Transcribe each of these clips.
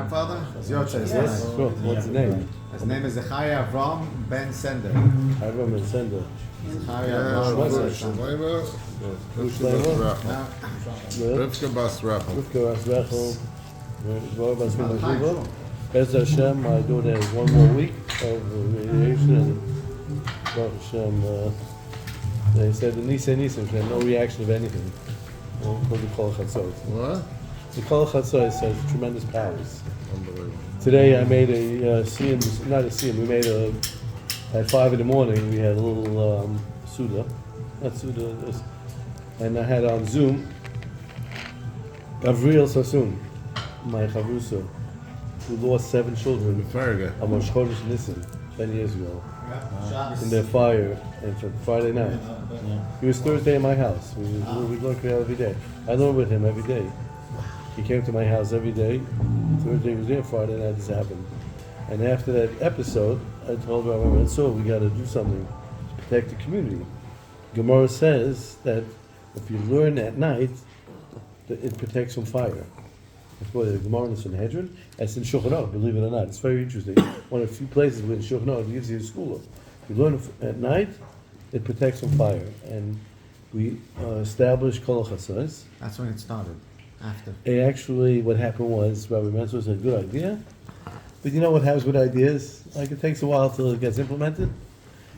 grandfather? Yes. Sure. What's his name? His name is Zechariah Avram Ben Sender. Avram Ben Sender. Zechariah Avram Ben Sender. Rivka Bas Rachel. Rivka Bas Rachel. Rivka Bas Rachel. Bez Hashem, my daughter has one more week of radiation, and Baruch Hashem, they said the Nisan, she had no reaction of anything. Called the Kol Chatzot. What? The Kol Chatzot has tremendous powers. Unbelievable. Today I made a siyum, not a siyum, we made at 5 in the morning, we had a little Suda, not Suda, and I had on Zoom, Gavril Sassoon, my Chavrusa, who lost 7 children on Rosh Chodesh Nisan 10 years ago in their fire, and for Friday night. He was Thursday in my house. We learned Kriya every day. I learned with him every day. He came to my house every day. Thursday he was there, Friday night this happened. And after that episode, I told Rabbi, so we got to do something to protect the community. Gemara says that if you learn at night, that it protects from fire. That's why the Gemara in the Sanhedrin, that's in Shulchan Aruch, believe it or not. It's very interesting. One of the few places where in Shulchan Aruch gives you a school of. If you learn at night, it protects from fire. And we established Kol Chatzos. That's when it started. After. Actually, what happened was, Rabbi Menzel said, good idea. But you know what happens with ideas? Like, it takes a while till it gets implemented.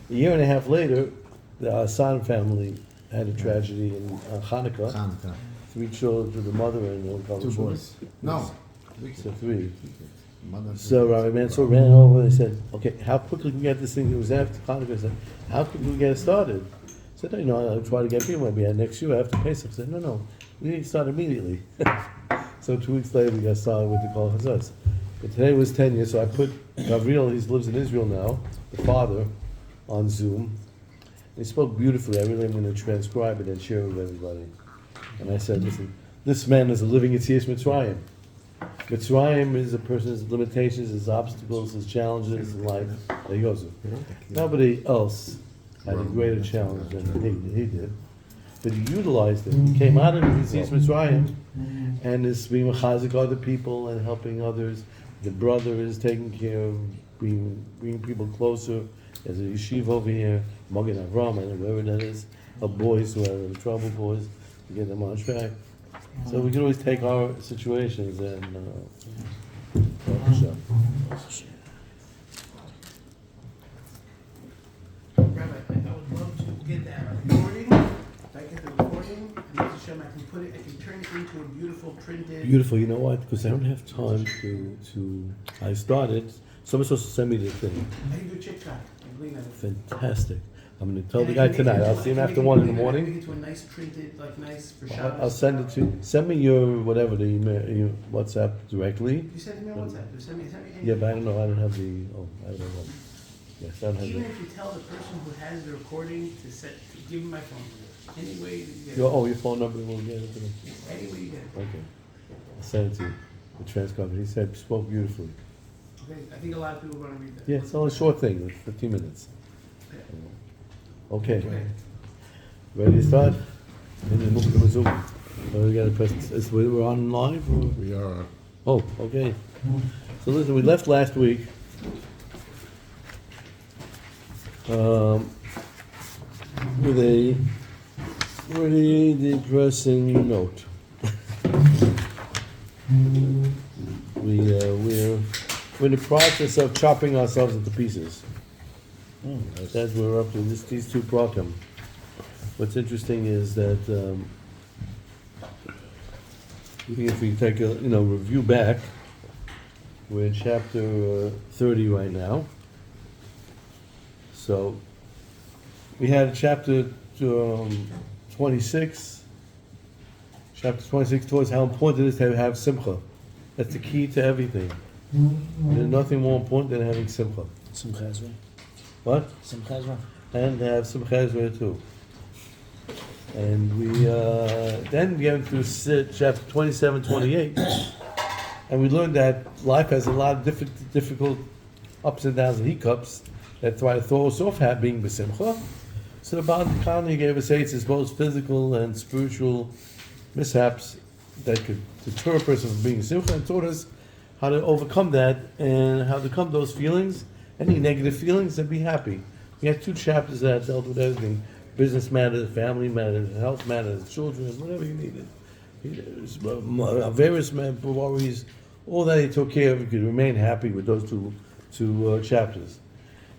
A year and a half later, the Hassan family had a tragedy in Hanukkah. 3 children, the mother and 2 boys. No. So 3. So Rabbi Mansour ran over and said, okay, how quickly can we get this thing? It was after Hanukkah. I said, how quickly can we get it started? I said, I'll try to get people. Maybe next year after Pesach. I said, no, we need to start immediately. So 2 weeks later, we got started with the Kol Chatzos. But today was Tanya, so I put Gabriel, he lives in Israel now, the father, on Zoom. He spoke beautifully. I really am going to transcribe it and share it with everybody. And I said, listen, this man is a living Yetzias Mitzrayim. Mitzrayim is a person's limitations, his obstacles, his challenges in life. There he goes. Nobody else had a greater challenge than he did. But he utilized it. He came out of Yetzias Mitzrayim and is being mechazik other people and helping others. The brother is taking care of bringing people closer. There's a yeshiva over here, Magen Avram, and wherever that is, of boys who are in trouble, boys, to get them on track. So we can always take our situations and Rabbi, I would love to get that recording. If I get the recording, and I can turn it into a beautiful printed. Beautiful, you know what? Because I don't have time I started. Someone's supposed to send me the thing. I can do TikTok. Fantastic. I'm going to tell the guy tonight. I'll see him after 1 in the morning. Make it into a nice printed, nice for Shabbos. I'll send it to you. Send me your whatever, the email, your WhatsApp directly. You send me on WhatsApp. Send me yeah, but I don't know. I don't have the. I don't know. Yes, I don't have Even if you tell the person who has the recording to give me my phone number. Any way you get it. Your phone number will get it to them. Any way you get it. Okay. I'll send it to you. The transcriber. He said spoke beautifully. Okay, I think a lot of people are going to read that. Yeah, it's only a short thing, 15 minutes. Okay. Ready to start? We got to press. We're on live? Or? We are. Oh, okay. So listen, we left last week. With a pretty depressing note. We're in the process of chopping ourselves into pieces. That's what we're up to. These 2 prakim. What's interesting is that if we take a review back, we're in chapter 30 right now. So we had chapter 26. Chapter 26 towards how important it is to have simcha. That's the key to everything. There's nothing more important than having simcha. Simcha Ezra. What? Simcha Ezra. And have Simcha Ezra too. And we then get into chapter 27, 28, and we learned that life has a lot of difficult ups and downs and hiccups that try to throw us off being b'simcha. So the Baal Kani gave us 8. It's both physical and spiritual mishaps that could deter a person from being simcha, and taught us how to overcome that and how to come those feelings, any negative feelings, and be happy. We had 2 chapters that dealt with everything: business matters, family matters, health matters, children, whatever you needed. Various worries, all that he took care of. You could remain happy with those two chapters.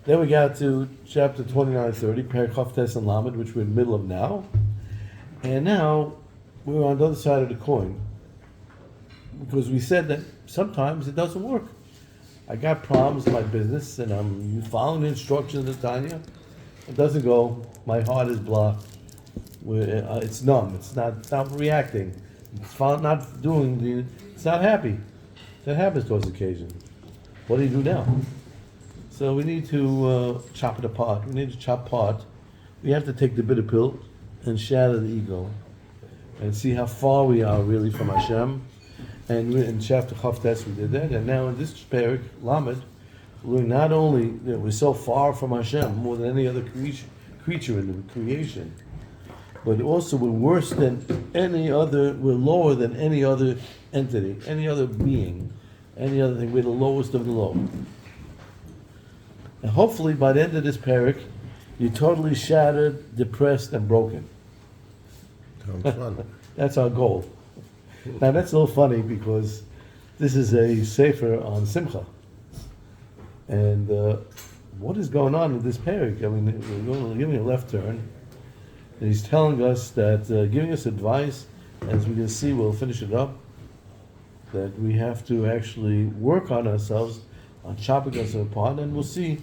Then we got to chapter 29-30, perek Chavtes and Lamed, which we're in the middle of now. And now we're on the other side of the coin, because we said that sometimes it doesn't work. I got problems in my business, and I'm following the instructions of Tanya. It doesn't go. My heart is blocked. It's numb. It's not reacting. It's not doing. It's not happy. That happens to those occasions. What do you do now? So we need to chop it apart. We need to chop apart. We have to take the bitter pill and shatter the ego, and see how far we are really from Hashem. And in chapter Chavtes we did that, and now in this perek Lamed, we not only that we're so far from Hashem more than any other creature in the creation, but also we're worse than any other. We're lower than any other entity, any other being, any other thing. We're the lowest of the low. And hopefully by the end of this perek, you're totally shattered, depressed, and broken. Sounds fun. That's our goal. Now that's a little funny because this is a sefer on Simcha. And what is going on with this perek? I mean, we're giving a left turn. And he's telling us that, giving us advice, as we can see, we'll finish it up, that we have to actually work on ourselves, on chopping us apart, and we'll see,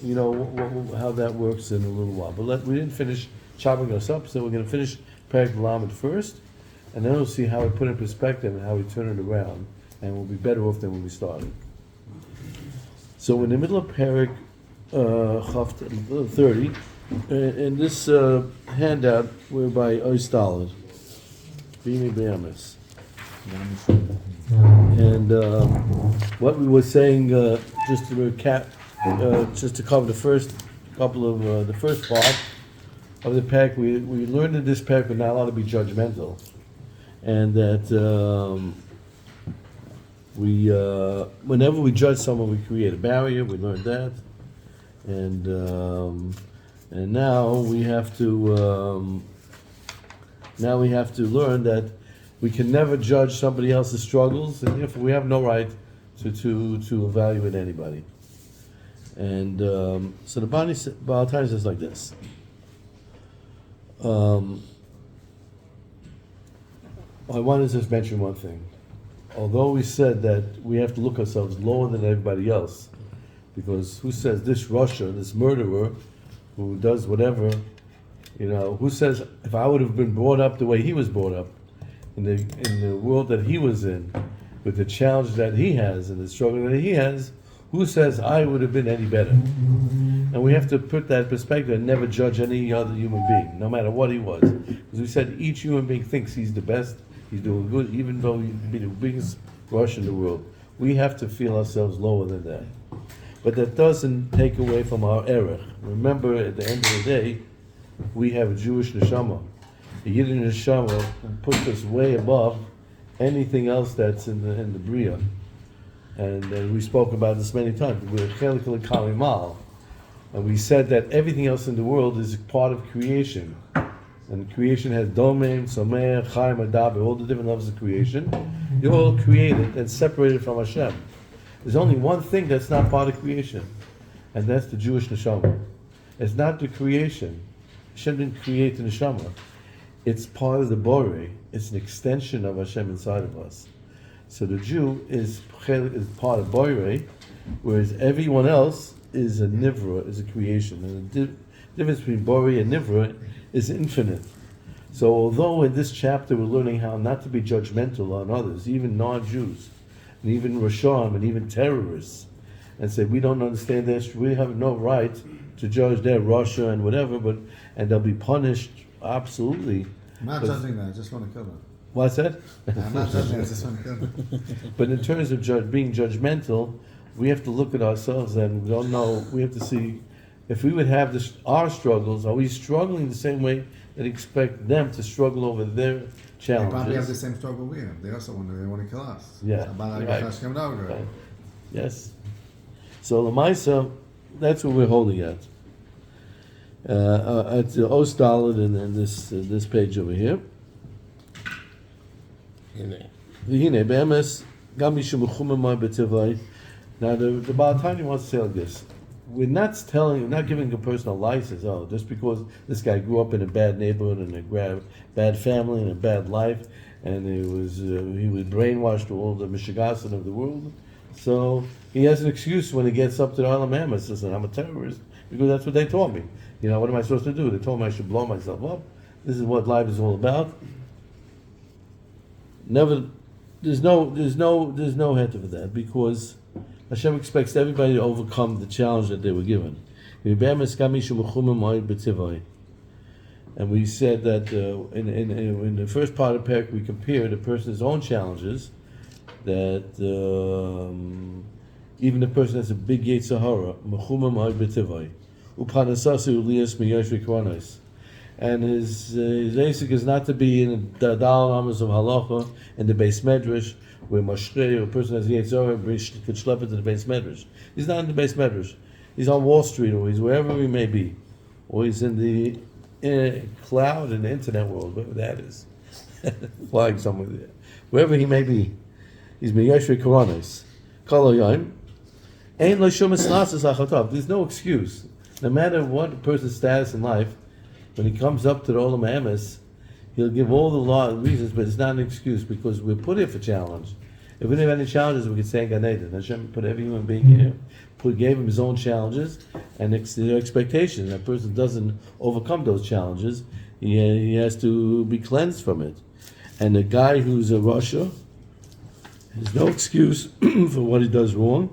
how that works in a little while. But we didn't finish chopping us up, so we're going to finish perek Lamed first, and then we'll see how we put it in perspective and how we turn it around, and we'll be better off than when we started. So in the middle of perek 30, in this handout, we're by Oistalad, Bimi Be'amis. And what we were saying, just to recap, just to cover the first couple of the first part of the perek, we learned in this perek we're not allowed to be judgmental, and that whenever we judge someone, we create a barrier. We learned that, and now we have to learn that we can never judge somebody else's struggles, and therefore we have no right to evaluate anybody. And so the Baal Tanya says like this. I wanted to just mention one thing. Although we said that we have to look ourselves lower than everybody else, because who says this Russia, this murderer, who does whatever, who says if I would have been brought up the way he was brought up, in the world that he was in, with the challenge that he has and the struggle that he has, who says I would have been any better? And we have to put that in perspective and never judge any other human being, no matter what he was. As we said, each human being thinks he's the best, he's doing good, even though he'd be the biggest rush in the world. We have to feel ourselves lower than that. But that doesn't take away from our error. Remember, at the end of the day, we have a Jewish neshama. The Yiddish neshama puts us way above anything else that's in the Bria. And we spoke about this many times. We're chelik l'kalimal. And we said that everything else in the world is part of creation. And creation has domain, somer, chaim, adaber, all the different levels of creation. They're all created and separated from Hashem. There's only one thing that's not part of creation, and that's the Jewish neshama. It's not the creation. Hashem didn't create the neshama. It's part of the borei. It's an extension of Hashem inside of us. So the Jew is part of borei, whereas everyone else is a nivra, is a creation. And the difference between borei and nivra is infinite. So although in this chapter we're learning how not to be judgmental on others, even non-Jews, and even Rasham, and even terrorists, and say we don't understand this, we have no right to judge their Russia and whatever, and they'll be punished absolutely. I'm not judging that, I just want to kill them. What's that? I'm not judging, I just want to kill them. But in terms of being judgmental, we have to look at ourselves and we don't know. We have to see if we would have our struggles. Are we struggling the same way that expect them to struggle over their They probably have the challenges. same struggle we have. They also want to kill us. Yeah, About right. Hashem Nagar. Right. Yes. So Lamaisa, that's what we're holding at. At the Ostallad and this page over here. Hine. V'hine be'emes gam mishum mechumamai b'tivai. Now the Baal Tanya wants to say like this: we're not giving a person a license. Oh, just because this guy grew up in a bad neighborhood and a bad family and a bad life, and he was brainwashed to all the mishigasin of the world, so he has an excuse when he gets up to the Olam Hamas. He says, "I'm a terrorist because that's what they taught me." You know, what am I supposed to do? They told me I should blow myself up. This is what life is all about. Never, there's no head for that, because Hashem expects everybody to overcome the challenge that they were given. And we said that in the first part of perek we compared a person's own challenges, that even the person has a big Yetzer Hara, and his basic is not to be in the Dal Amas of Halacha and the Beis Medrash, where Moshe, or a person has Yetzer Hara, could schlep it to the Beis Medrash. He's not in the Beis Medrash. He's on Wall Street, or he's wherever he may be, or he's in the cloud in the internet world, wherever that is, flying somewhere there, wherever he may be. He's Meyashri Koronis. Kol Hayom. Ein lo shum esnasis achatav. There's no excuse. No matter what a person's status in life, when he comes up to the Olam Hamas, he'll give all the reasons, but it's not an excuse, because we're put here for challenge. If we didn't have any challenges, we could say Gan Eden. Hashem put every human being here, gave him his own challenges, and the expectation. That person doesn't overcome those challenges, he has to be cleansed from it. And the guy who's a Russia, there's no excuse for what he does wrong.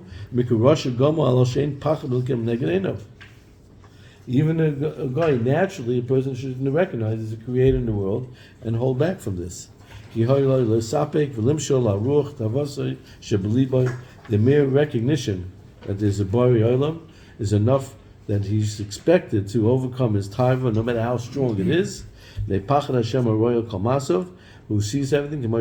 Even a guy, naturally, a person should recognize as a creator in the world and hold back from this. The mere recognition that there's a Bari Olam is enough that he's expected to overcome his taiva, no matter how strong it is. Who sees everything, if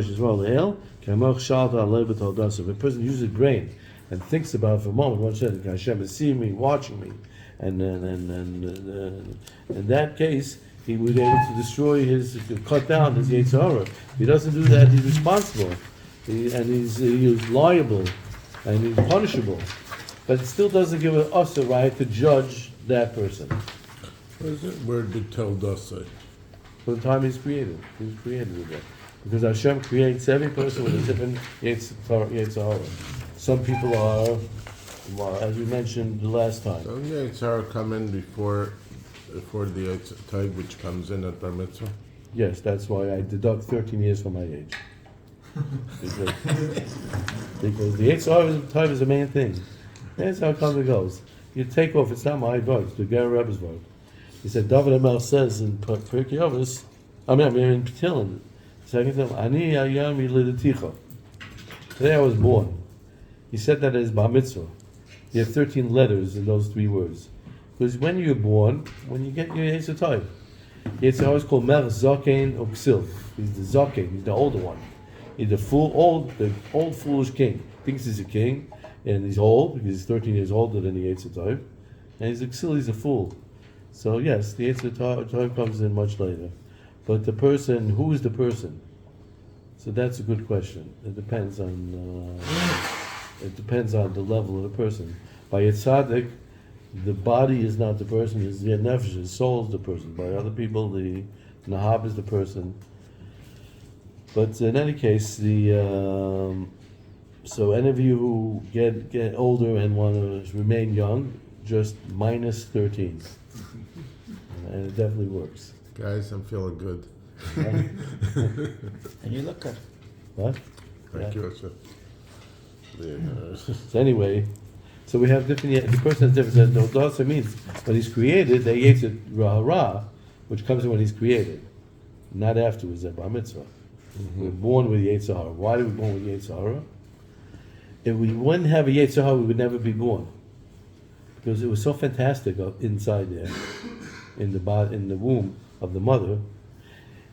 a person uses his brain and thinks about it for a moment, one said, Hashem is seeing me, watching me, and in that case, he was able to destroy cut down his Yetzer Hara. If he doesn't do that, he's responsible, he's liable, and he's punishable. But it still doesn't give us a right to judge that person. What is it? Where did told us that? For the time he's created. He was created with that. Because Hashem creates every person with a different Yetzer Hara. Some people are, as we mentioned the last time. Don't Yetzer Hara come in before the Yetzer Tov, which comes in at Bar Mitzvah? Yes, that's why I deduct 13 years from my age. Because the Yetzer Hara is the main thing. That's how it comes and goes. You take off, it's not my vote, it's the Ger Rebbe's vote. He said, David Amel says in Perek Yavos, in Petilin, second time, Ani Ayam Yilidaticha. Today I was born. He said that as Bar Mitzvah. You have 13 letters in those 3 words. Because when you're born, when you get your Yetzer Tov, Yetzer Hara is called Mer Zaken or Ksil. He's the Zaken, he's the older one. He's the old foolish king. Thinks he's a king, and he's old, because he's 13 years older than the Yetzer Tov. And he's a Ksil, he's a fool. So yes, the Yetzer Tov comes in much later. But the person, who is the person? So that's a good question. It depends on the level of the person. By Yetzadik, the body is not the person, it's the nefesh, the soul is the person. By other people, the nahab is the person. But in any case, so any of you who get older and want to remain young, just minus 13. And it definitely works. Guys, I'm feeling good. And you look good. What? Thank you, Hashem. So anyway, so we have different. The person has different. That also means when he's created, they Yetzer Hara, which comes in when he's created, not afterwards at Bar Mitzvah. We're born with Yetzer Hara. Why are we born with Yetzer Hara? If we wouldn't have a Yetzer Hara, we would never be born, because it was so fantastic inside there, in the womb of the mother.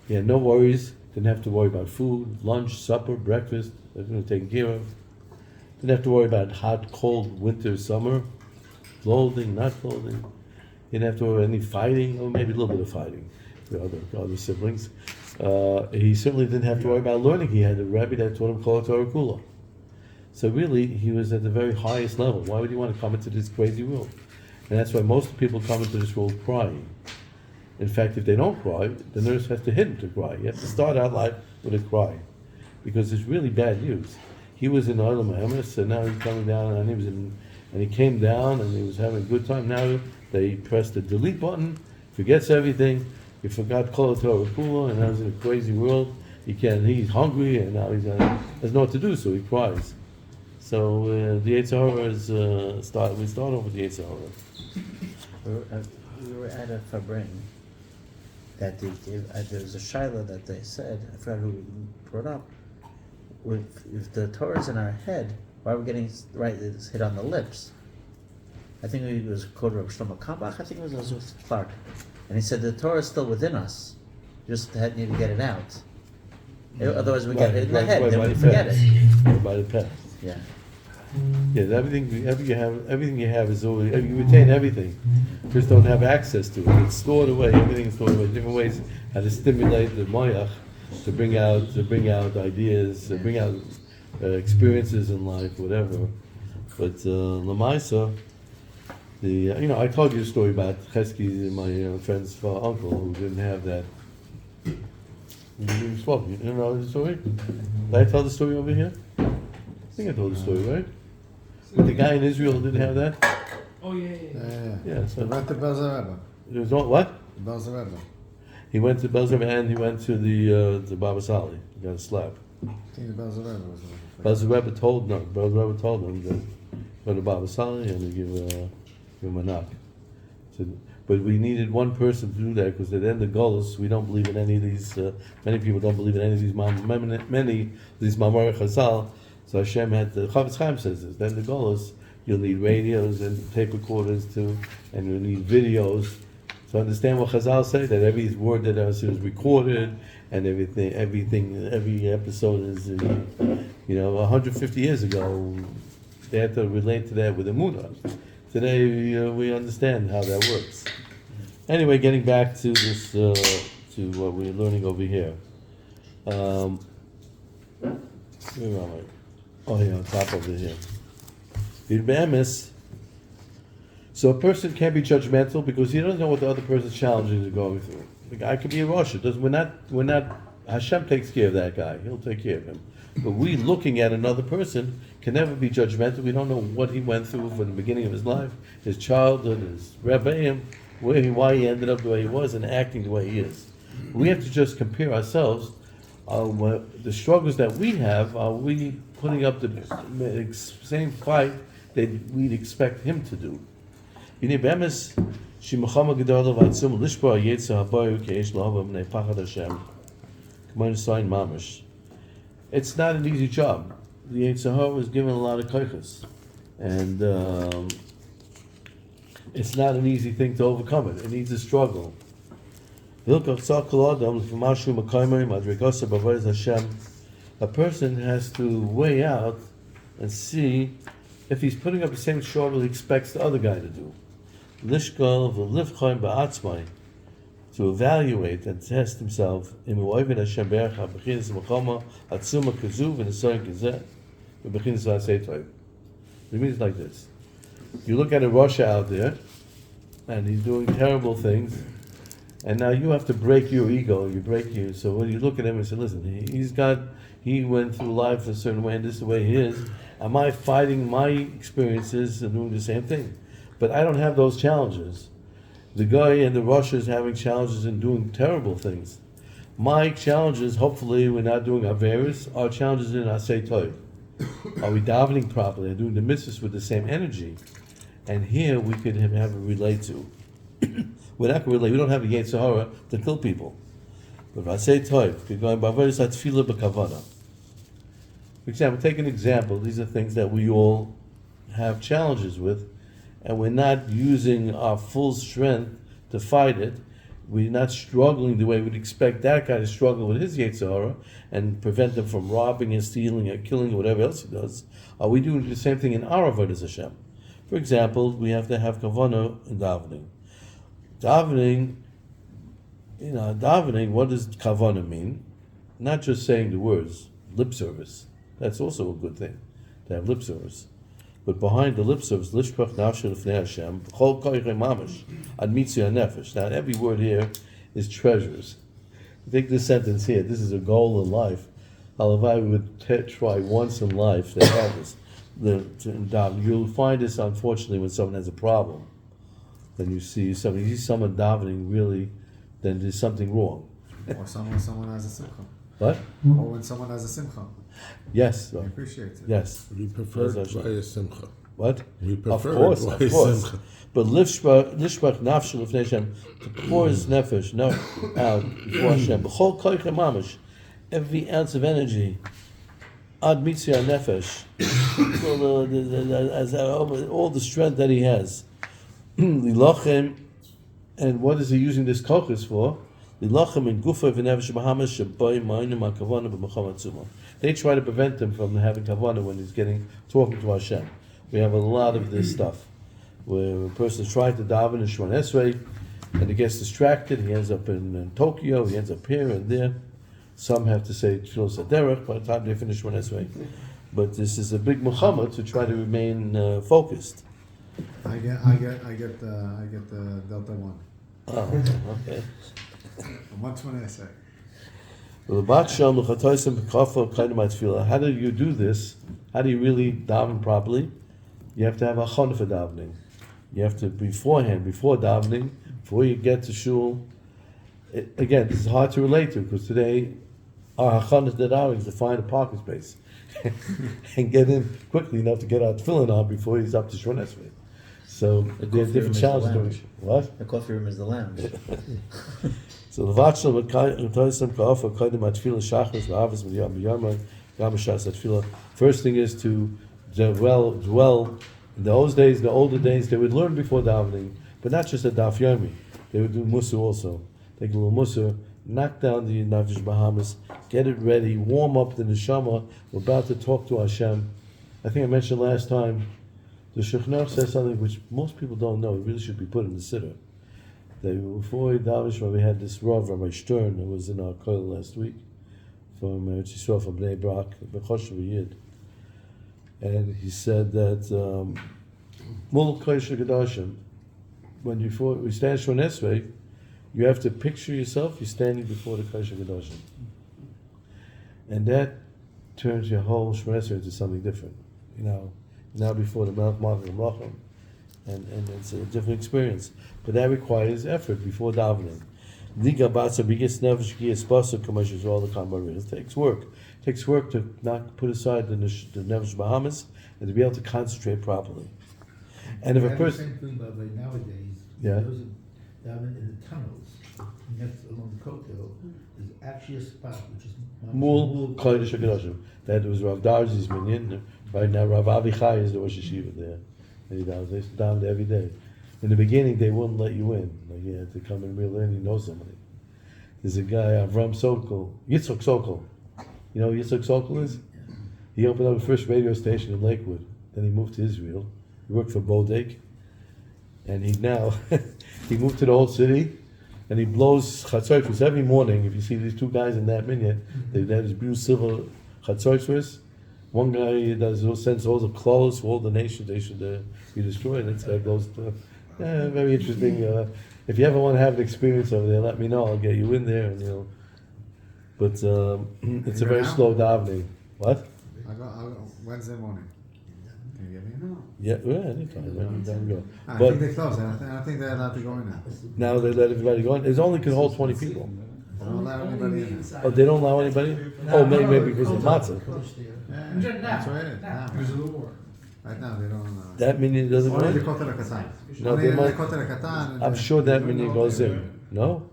He had no worries. Didn't have to worry about food, lunch, supper, breakfast. Everything was taken care of. Didn't have to worry about hot, cold, winter, summer, clothing, not clothing. Didn't have to worry about any fighting, or maybe a little bit of fighting with other siblings. He certainly didn't have to worry about learning. He had a rabbi that taught him Kol Torah Kula. So really, he was at the very highest level. Why would you want to come into this crazy world? And that's why most people come into this world crying. In fact, if they don't cry, the nurse has to hit them to cry. You have to start out life with a cry, because it's really bad news. He was in Olam Hamas, and now he's coming down, and he came down, and he was having a good time. Now they pressed the delete button, forgets everything. He forgot Kol Torah Kula, and now he's in a crazy world. He's hungry, and now he doesn't know what to do, so he cries. So the Yetzer Hara is we start off with the Yetzer Hara. We were at a Fabring that there was a shaila that they said, I forgot who brought up, if the Torah is in our head, why are we getting it's hit on the lips? I think it was quoted Rav Shlomo Kambach, I think it was Azuz Clark. And he said the Torah is still within us, just need to get it out. Otherwise we get it in the head, then we forget it. By the past. Yeah. Yes, everything you have is already, you retain everything, just don't have access to it. It's stored away, everything is stored away. Different ways how to stimulate the moyach to bring out ideas, to bring out experiences in life, whatever. But Lamaisa, I told you a story about Chesky, my friend's uncle, who didn't have that. You spoke. You didn't know the story? Did I tell the story over here? I think I told the story, right? But the guy in Israel didn't have that? Oh, yeah. Yeah, so He went to Bezer Rebbe. it was what? Bezer Rebbe. He went to Bezer and he went to the Baba Sali. He got a slap. I think the Bezer Rebbe was the Bezer Rebbe told him to go to Baba Sali and to give him a knock. So, but we needed one person to do that, because at the end of Golos, we don't believe in any of these, many people don't believe in any of these Mamar Chazal. So Hashem had, the Chavetz Chaim says this, then the Golos, you'll need radios and tape recorders too, and you'll need videos. So understand what Chazal say, that every word that is recorded, and every episode is, 150 years ago, they had to relate to that with Emunah. Today we understand how that works. Anyway, getting back to this, to what we're learning over here. Where am I? Oh, yeah, on top over here. So a person can't be judgmental because he doesn't know what the other person's challenges are going through. The guy could be a Rosh. We're not. Hashem takes care of that guy. He'll take care of him. But we, looking at another person, can never be judgmental. We don't know what he went through from the beginning of his life, his childhood, his rebbeim, why he ended up the way he was and acting the way he is. We have to just compare ourselves. The struggles that we have, are we putting up the same fight that we'd expect him to do? It's not an easy job. The Yetzer Hara was given a lot of koiches, and it's not an easy thing to overcome it. It needs a struggle. A person has to weigh out and see if he's putting up the same struggle he expects the other guy to do. To evaluate and test himself. It means like this. You look at a Russia out there, and he's doing terrible things, and now you have to break your ego, so when you look at him and say, listen, he went through life a certain way, and this is the way he is. Am I fighting my experiences and doing the same thing? But I don't have those challenges. The guy in the Russia is having challenges and doing terrible things. My challenges, hopefully we're not doing Averis, our challenges in Asay Toiv. Are we davening properly? Are doing the mitzvahs with the same energy? And here we could have a relate to. We're not going to relate, we don't have a Yetzer Hara to kill people. But Asay Toiv, we're going by Averis Atfilah B'Kavana. For example, take an example. These are things that we all have challenges with, and we're not using our full strength to fight it. we're not struggling the way we'd expect that guy to struggle with his Yetzer Hara and prevent him from robbing and stealing or killing or whatever else he does. Are we doing the same thing in our avodas Hashem? For example, we have to have kavanah in davening. Davening, what does kavanah mean? Not just saying the words, lip service. That's also a good thing, to have lip service. But behind the lip service, lishpach nafshe l'fnei Hashem, b'chol koichem mamash, ad mitzvah nefesh. Now, every word here is treasures. Take this sentence here. This is a goal in life. Halavai, we would try once in life to have this. You'll find this, unfortunately, when someone has a problem. Then you see someone davening, really, then there's something wrong. Or someone has a simcha. What? Or when someone has a simcha. Yes. I appreciate it. Yes. We prefer dvaya simcha. What? We prefer Of course. dvaya simcha. But lishbach nafshel l'fnei Hashem, to pour his nefesh out before Hashem, b'chol koichem mamash, every ounce of energy, ad mitzvah nefesh, all the strength that he has. Lilachem, and what is he using this kochis for? Lilachem and gufa v'nefesh b'hamash shabai ma'anim ha'kavana b'macham atzuma. They try to prevent him from having kavana when he's talking to Hashem. We have a lot of this stuff where a person is trying to daven in Shemon Esrei and he gets distracted. He ends up in Tokyo. He ends up here and there. Some have to say Tfilos Haderech by the time they finish Shemon Esrei. But this is a big Muhammad to try to remain focused. I get the Delta 1. Oh, okay. Much when I say. How do you do this? How do you really daven properly? You have to have a chon for davening. You have to before davening, before you get to shul. Again, this is hard to relate to because today our hachon is to find a parking space and get in quickly enough to get our tefillin on before he's up to Shemon Esrei. So there's different challenges. What? The coffee room is the lounge. So the v'atshel v'toysem ka'ofa kodim atfila shachris v'avos v'yam b'yamai gam b'shas atfila. First thing is to dwell. In those days, the older days, they would learn before davening, but not just a daf yomi. They would do mussar also. Take a little mussar, knock down the nafesh bahamas, get it ready, warm up the neshama. We're about to talk to Hashem. I think I mentioned last time. The Shechner says something which most people don't know. It really should be put in the siddur. Before Davish, we had this Rav, Rabbi Stern, who was in our koil last week, from Yisrael, from Bnei Brak, Bechoshev Yid. And he said that Mul Kodesh Gadashim, when we stand Shemon Esrei, you have to picture yourself, you're standing before the Kodesh Gadashim. And that turns your whole Shemon Esrei into something different. Now before the Melech Malach and Malachim. And it's a different experience. But that requires effort before davening. It takes work. It takes work to not put aside the Nefesh Bahamas and to be able to concentrate properly. And if a person... The same thing, but nowadays, Yeah. those down in the tunnels, next along the Kotel, there's actually a spot which is... Mul Kodesh HaKadoshim. That was Rav Darzi's minyan. Right now, Rav Avichai is the Rosh Yeshiva there. And they used to daven there every day. In the beginning, they wouldn't let you in. Like, you had to come and really in. You know somebody. There's a guy, Avram Sokol, Yitzchok Sokol. You know who Yitzchok Sokol is? He opened up the first radio station in Lakewood. Then he moved to Israel. He worked for Bodek. And he moved to the old city. And he blows chatzorus every morning. If you see these two guys in that minyan, they have this blue silver chatzorus. One guy sends all the clothes for all the nations they should be destroyed. That's how goes. Very interesting. If you ever want to have an experience over there, let me know. I'll get you in there. And, but it's a very slow davening. What? I'll go Wednesday morning. Can you get me in? Yeah, anytime. Anytime you go. I But think they closed. I don't think they're allowed to go in now. now they let everybody go in. It only can hold 20 people. They don't allow anybody in. Oh, they don't allow anybody? Oh, maybe because of matzah. That's right. Now. Right now they don't allow. That minyan doesn't go Only the in? Kotel HaKatan. No, Only they the might- Kotel HaKatan. I'm sure that minyan goes in. No?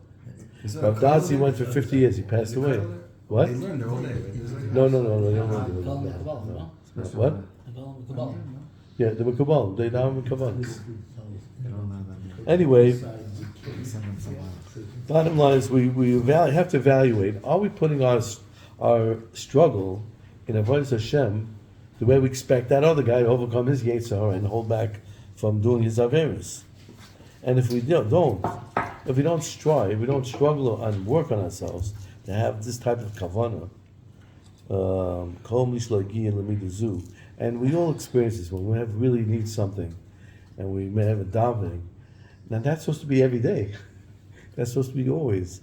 Rav Dazi went for 50 years. He passed away. What? They learn their whole day. No. They don't want to do Call them it. Kabbalah, no? What? I call them Kabbalah. Yeah, the Makabal. They down Makabal. They don't allow them. Anyway, Send them somewhere else. Bottom line is have to evaluate, are we putting our struggle in Avodas Hashem the way we expect that other guy to overcome his Yetzer Hara and hold back from doing his Averis? And if we don't strive, if we don't struggle and work on ourselves to have this type of kavanah, and we all experience this when we really need something, and we may have a davening. Now that's supposed to be every day. That's supposed to be always.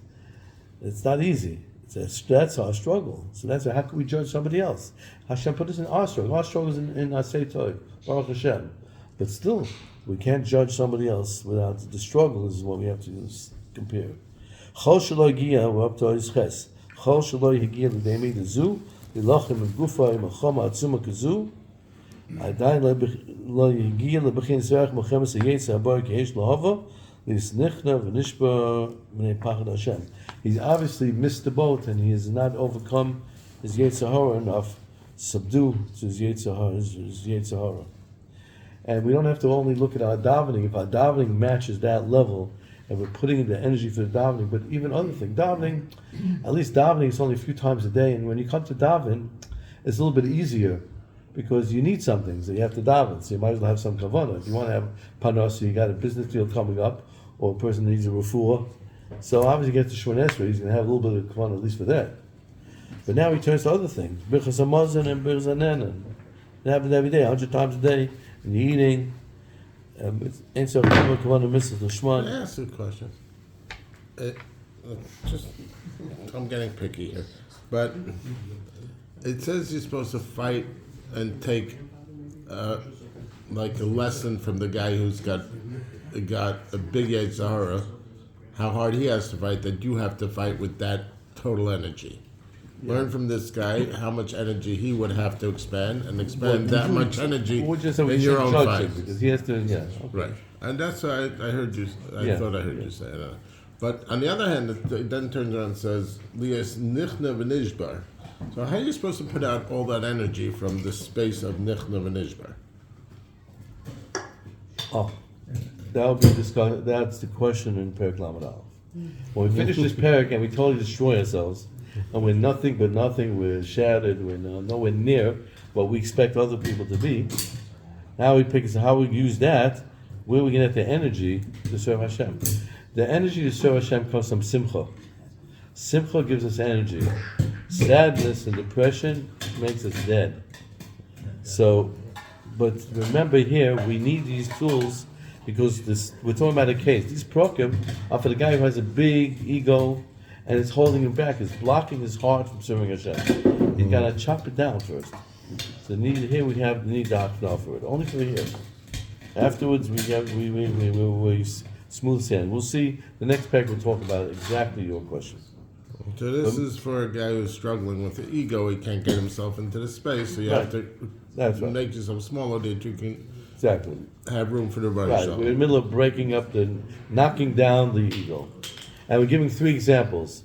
It's not easy. That's our struggle. So that's how can we judge somebody else? Hashem put us in our struggle. Our struggle is in Asay Toy, Baruch Hashem. But still, we can't judge somebody else without the struggle. Is what we have to compare. Chol shelo higia, we're up to his ches. Chol shelo higia l'deimi dezu, l'lachem m'gufa m'chama atzuma kazu. Adayin lo higia l'bechin zerach m'chemes ha'yetzer habar k'eish l'hava. He's obviously missed the boat, and he has not overcome his Yetzer Hara enough, subdue to his Yetzer Hara. And we don't have to only look at our davening. If our davening matches that level, and we're putting in the energy for the davening, but even other things, davening, at least davening is only a few times a day, and when you come to daven, it's a little bit easier, because you need some things that you have to daven, so you might as well have some kavanah. If you want to have panos, you got a business deal coming up, or a person needs a refuah, so obviously he gets to Shemon Esrei, he's going to have a little bit of kavanah at least for that. But now he turns to other things, birchas hamazon and birchas hanenan. It happens every day, 100 times a day, and you're eating. Ain't so kavanah misses the shman. Can I ask you a question? I'm getting picky here, but it says you're supposed to fight and take like a lesson from the guy who's got a big Yetzer Hara, how hard he has to fight, that you have to fight with that total energy. Learn from this guy how much energy he would have to expend that much energy in your own fight. Because he has to, okay. Right. And that's what I heard you, thought I heard you say that. But on the other hand, it then turns around and says, Lias nichna v'nishbar. So how are you supposed to put out all that energy from the space of nichna v'nishbar? Oh, that'll be discussed. That's the question in perek Lamed Aleph. When we finish this perek and we totally destroy ourselves, and we're nothing but nothing, we're shattered, we're nowhere near what we expect other people to be. Now we pick how we use that, where we get the energy to serve Hashem. The energy to serve Hashem comes from simcha. Simcha gives us energy. Sadness and depression makes us dead. So, but remember here, we need these tools because we're talking about a case. These prokim are for the guy who has a big ego and it's holding him back. It's blocking his heart from serving Hashem. He's got to chop it down first. So here we have the need doctrine for it. Only for here. Afterwards, we smooth sand. We'll see. The next pack will talk about exactly your question. So this is for a guy who's struggling with the ego. He can't get himself into the space, so you have to make yourself smaller that you can have room for the right. Right. We're in the middle of breaking up knocking down the ego. And we're giving 3 examples.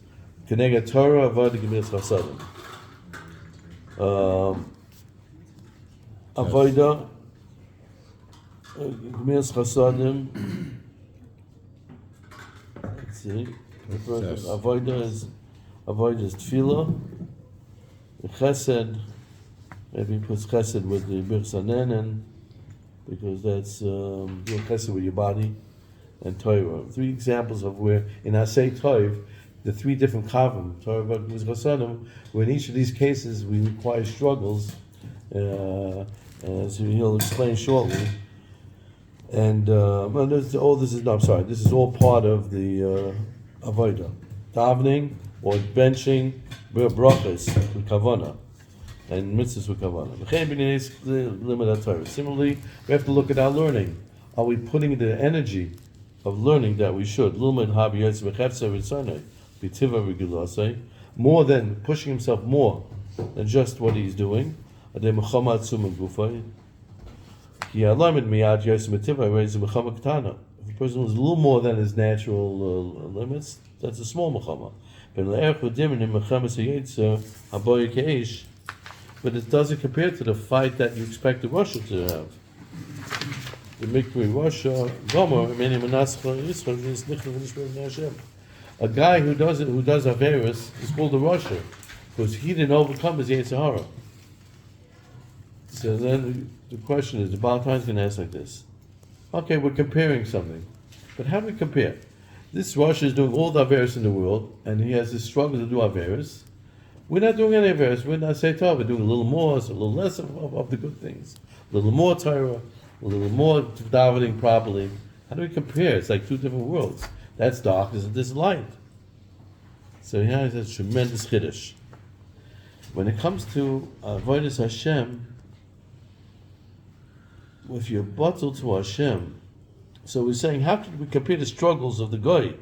Kenega Torah, Avodah, Gemilas Chasadim. Avodah, Gemilas Chasadim. Let's see. The first Avodah is Tefillah. The Chesed, maybe he puts Chesed with the Birchas Hanenan, because that's doing Chesed with your body. And Torah. 3 examples of where in Asay Toiv, the 3 different kavim, Torah, Gemilas Chasadim, where in each of these cases we require struggles, as he'll explain shortly. And this is all part of the avodah, davening or benching, brachas with kavanah, and mitzvahs with kavanah. Similarly, we have to look at our learning. Are we putting the energy of learning that we should more than pushing himself more than just what he's doing? If a person was a little more than his natural limits, that's a small mechama. But it doesn't compare to the fight that you expect the Russia to have. The Mikri Russia, Gomer, many Menascha Yisrael is Nichel V'Nishmer V'Nei Hashem. A guy who does Averis is called a Rasha, because he didn't overcome his Yetzer Hara. So then the question is, the Baal Tan's going to ask like this. Okay, we're comparing something. But how do we compare? This Rasha is doing all the Averis in the world, and he has this struggle to do Averis. We're not doing any Averis. We're not Seitar. We're doing a little more, so a little less of the good things. A little more Torah, a little more davening properly. How do we compare? It's like two different worlds. That's darkness and this is light. So here is a tremendous chiddush. When it comes to avodas Hashem, if you're bottled to Hashem, so we're saying, how can we compare the struggles of the Goy?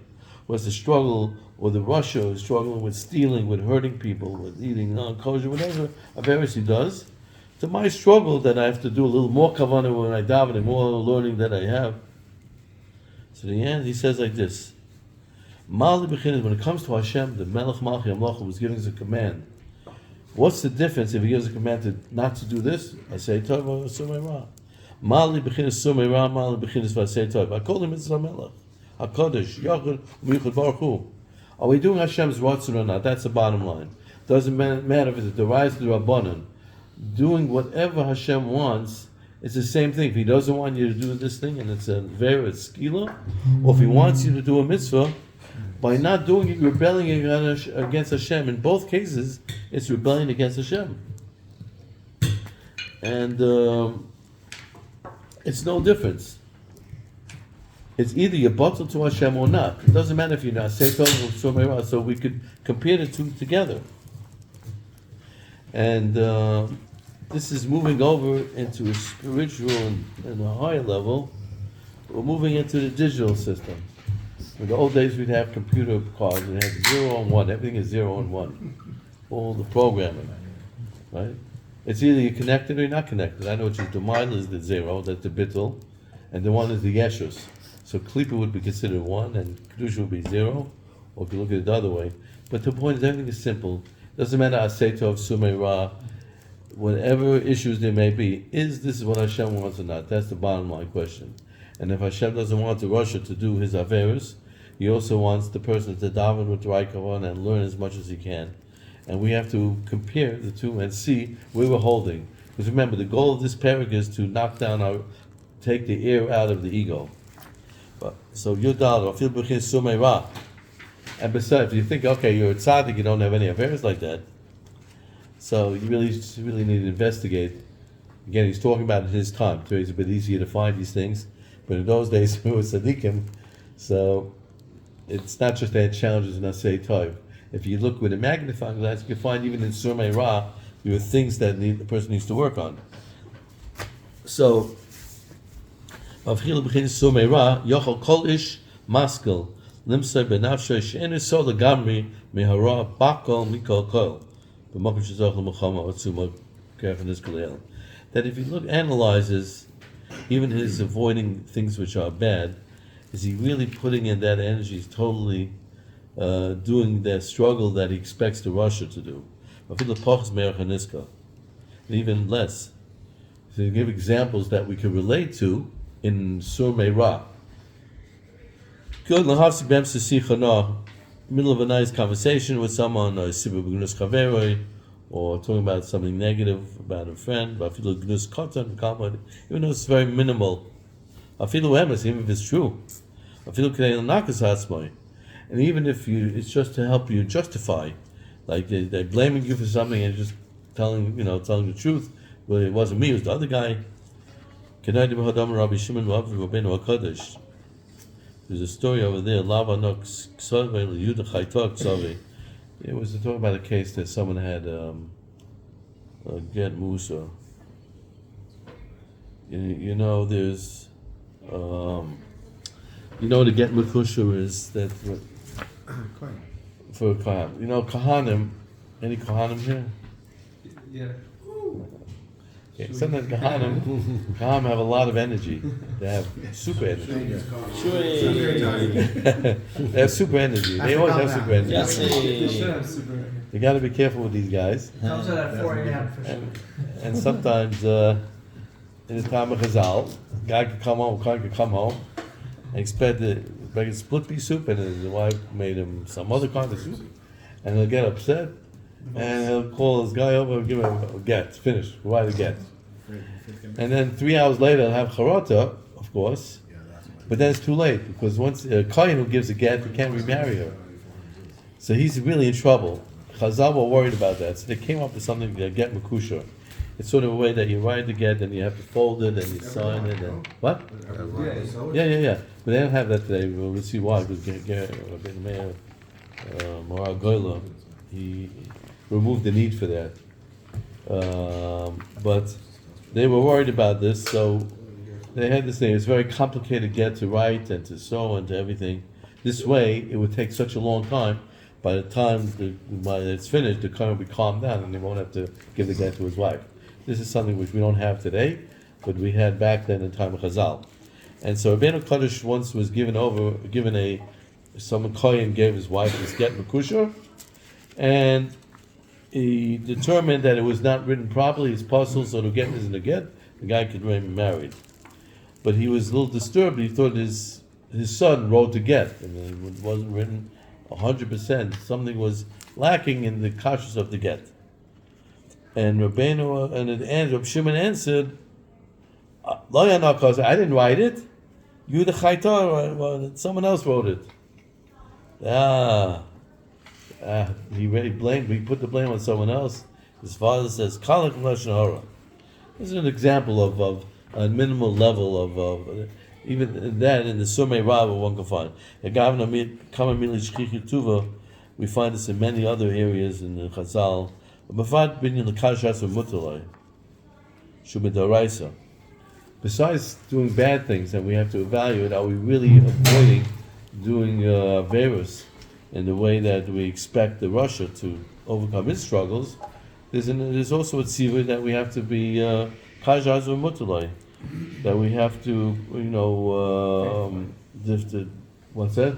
Was the struggle, or the Russia is struggling with stealing, with hurting people, with eating non-kosher, whatever Averis he does, to my struggle that I have to do a little more kavanah when I daven, and more learning that I have. So in the end, he says like this: Mali b'chinas, when it comes to Hashem, the Melech Malchi Amlocha was giving us a command. What's the difference if he gives a command to not to do this? I say Tov or Sumei Ra. Mali b'chinas Sumei Ra, Mali b'chinas Vasei Tov. I call him Mitzvah Melech, Hakadosh, Yachid, Umichud Baruch Hu. Are we doing Hashem's Ratzon or not? That's the bottom line. Doesn't matter if it derives to the Rabbanan. Doing whatever Hashem wants, it's the same thing. If He doesn't want you to do this thing, and it's a vera, it's skila, or if He wants you to do a mitzvah, by not doing it, you're rebelling against Hashem. In both cases, it's rebellion against Hashem. And it's no difference. It's either you're bottled to Hashem or not. It doesn't matter if you're not. So we could compare the two together. And this is moving over into a spiritual and a higher level. We're moving into the digital system. In the old days, we'd have computer cards and have 0 and 1. Everything is 0 and 1. All the programming, right? It's either you're connected or you're not connected. I know which is the mile is the 0, that's the bittul, and the 1 is the yeshus. So klipa would be considered 1, and kedusha would be 0, or if you look at it the other way. But the point is, everything is simple. It doesn't matter asay tov, sumei ra, whatever issues there may be. Is this what Hashem wants or not? That's the bottom line question. And if Hashem doesn't want the Rasha to do his averis, He also wants the person to daven with the right kavanah and learn as much as he can. And we have to compare the two and see where we're holding. Because remember, the goal of this perek is to take the air out of the ego. So Yudal, Afil B'chin Sumei Ra. And besides, if you think, okay, you're a tzaddik, you don't have any affairs like that, so you really need to investigate. Again, he's talking about in his time, so it's a bit easier to find these things. But in those days, we were tzaddikim, so it's not just that challenges in Asay Tov. If you look with a magnifying glass, you can find even in Sumei Ra, there are things that the person needs to work on. So, Avchil B'chin Sumei Ra, Yochel Kol Ish Maskil, Limsay Benafshay She'enu Sol Gamri Mehara Bakol Mikol Kol, B'Makom Shezach L'Mechama Otzuma Kerfen Iskalel. That if he analyzes even his avoiding things which are bad, is he really putting in that energy? He's totally doing that struggle that he expects the Russia to do. And even less. So you give examples that we can relate to in Surmei Ra. Middle of a nice conversation with someone, or talking about something negative about a friend, even though it's very minimal, even if it's true. And even if it's just to help you justify, like they're blaming you for something and just telling the truth. Well, it wasn't me; it was the other guy. There's a story over there. It was talking about a case that someone had get musa. There's the get mukusha is that for Kahanim. Kahanim, any Kahanim here? Yeah. Okay. Sometimes Kahanim have a lot of energy. They have super energy. They have super energy. They always have super energy. You got to be careful with these guys. Comes out at 4 a.m. for sure. And sometimes in the time of Chazal, guy could come home, and expected like a split pea soup, and his wife made him some other kind of soup, and he'll get upset, and he'll call this guy over and give him a get, finish, write a get. And then 3 hours later, he'll have charata, of course, but then it's too late, because once a kohen who gives a get, he can't remarry her. So he's really in trouble. Chazal were worried about that, so they came up with something, get makusha. It's sort of a way that you write the get, and you have to fold it, and you sign it, and what? Yeah. But they don't have that today. We'll see why. Because Moral Goyla, he removed the need for that. But they were worried about this, so they had this thing. It's very complicated get to write and to sew and to everything. This way, it would take such a long time. By the time it's finished, the kohen will be calmed down, and he won't have to give the get to his wife. This is something which we don't have today, but we had back then in time of Chazal. And so Rabbeinu Kodesh once was some kohen gave his wife this get makusha, and he determined that it was not written properly, his puzzle, so the get isn't a get, the guy could remain married. But he was a little disturbed. He thought his son wrote the get, and it wasn't written 100%. Something was lacking in the kashrus of the get. And Rabbeinu, and at the end, Reb Shimon answered, "Lo yanakos, I didn't write it. You the chaitar, someone else wrote it." He put the blame on someone else. His father says, "Kalach lashon hara." This is an example of a minimal level of even that in the Sumei Rabbah one can find. We find this in many other areas in the Chazal. Besides doing bad things, and we have to evaluate, are we really avoiding doing virus in the way that we expect the Russia to overcome its struggles? There's also a tzivah that we have to be kajaz or mutulai, that we have to, what's that?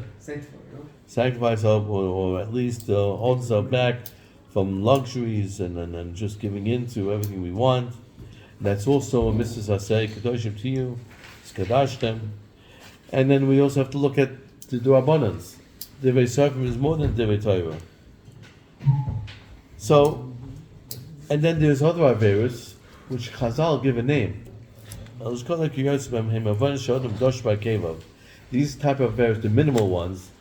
Sanctify ourselves, or at least hold ourselves back from luxuries and just giving in to everything we want. That's also a mitzvah aseh, kadoshim to you, skadashtem. And then we also have to look at the abundance. Divrei Sofrim is more than Divrei Torah. So, and then there's other averos which Chazal give a name. These type of averos, the minimal ones,